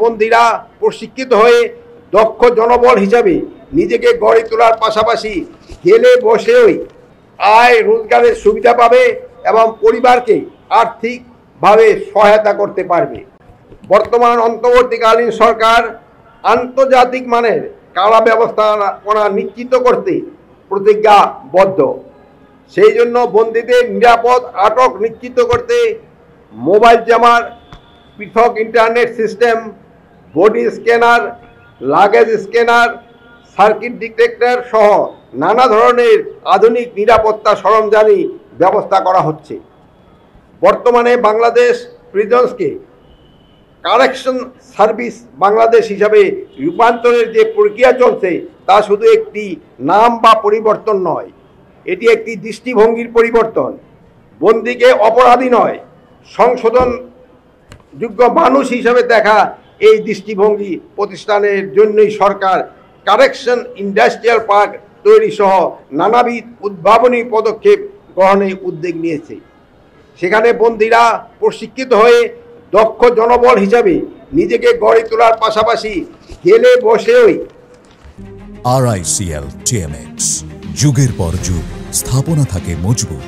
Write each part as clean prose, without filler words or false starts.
বন্দীরা প্রশিক্ষিত হয়ে দক্ষ জনবল হিসাবে নিজেকে গড়ে তোলার পাশাপাশি জেলে বসেই আয় রোজগারের সুবিধা পাবে এবং পরিবারকে আর্থিকভাবে সহায়তা করতে পারবে। বর্তমান অন্তর্বর্তীকালীন সরকার আন্তর্জাতিক মানের কারা ব্যবস্থাপনা নিশ্চিত করতে প্রতিজ্ঞাবদ্ধ। সেই জন্য বন্দীদের নিরাপদ আটক নিশ্চিত করতে মোবাইল জামার, পৃথক internet system, body scanner, luggage scanner, circuit detector সহ নানা ধরনের আধুনিক নিরাপত্তা সরঞ্জামই ব্যবস্থা করা হচ্ছে। বর্তমানে বাংলাদেশ প্রিজনসকে কারেকশন সার্ভিস বাংলাদেশ হিসাবে রূপান্তরের যে প্রক্রিয়া চলছে তা শুধু একটি নাম বা পরিবর্তন নয়, এটি একটি দৃষ্টিভঙ্গির পরিবর্তন। বন্দীকে অপরাধী নয়, সংশোধনযোগ্য মানুষ হিসাবে দেখা এই দৃষ্টিভঙ্গি প্রতিষ্ঠানের জন্যই সরকার কারেকশন ইন্ডাস্ট্রিয়াল পার্ক তৈরি সহ নানাবিধ উদ্ভাবনী পদক্ষেপ গ্রহণে উদ্যোগ নিয়েছে। সেখানে বন্দীরা প্রশিক্ষিত হয়ে দক্ষ জনবল হিসাবে নিজেকে গড়ে তোলার পাশাপাশি জেলে বসেই RICL TMX যুগের পর যুগ স্থাপনা থাকে মজবুত,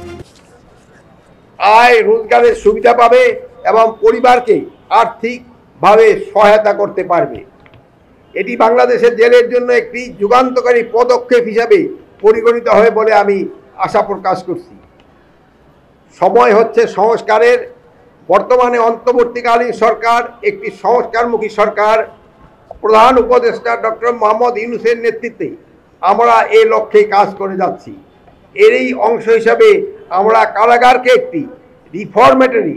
আয় রোজগারের সুবিধা পাবে এবং পরিবারকে আর্থিকভাবে সহায়তা করতে পারবে। এটি বাংলাদেশের জেলের জন্য একটি যুগান্তকারী পদক্ষেপ হিসাবে পরিগণিত হবে বলে আমি আশা প্রকাশ করছি। সময় হচ্ছে সংস্কারের। বর্তমানে অন্তর্বর্তীকালীন সরকার একটি সংস্কারমুখী সরকার। প্রধান উপদেষ্টা ডক্টর মোহাম্মদ ইউনূসের নেতৃত্বে আমরা এই লক্ষ্যে কাজ করে যাচ্ছি। এরই অংশ হিসাবে আমরা কারাগারকে একটি রিফরমেটরি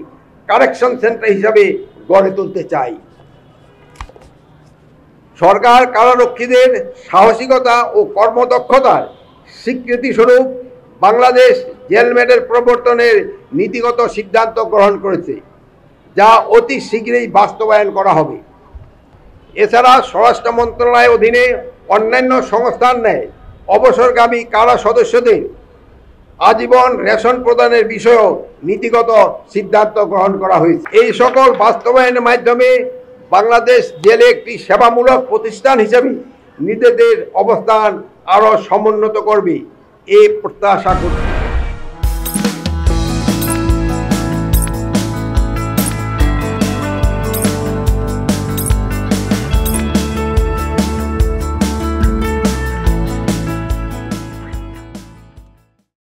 কারেকশন সেন্টার হিসাবে গড়ে তুলতে চাই। সরকার কারারক্ষীদের সাহসিকতা ও কর্মদক্ষতার স্বীকৃতিস্বরূপ বাংলাদেশ জেলমেটের প্রবর্তনের নীতিগত সিদ্ধান্ত গ্রহণ করেছে, যা অতি শীঘ্রই বাস্তবায়ন করা হবে। এছাড়া স্বরাষ্ট্র মন্ত্রণালয়ের অধীনে অন্যান্য সংস্থার ন্যায় অবসরগামী কারা সদস্যদের আজীবন রেশন প্রদানের বিষয়েও নীতিগত সিদ্ধান্ত গ্রহণ করা হয়েছে। এই সকল বাস্তবায়নের মাধ্যমে বাংলাদেশ জেলে একটি সেবামূলক প্রতিষ্ঠান হিসেবে নিজেদের অবস্থান আরও সমুন্নত করবে এই প্রত্যাশা করছি।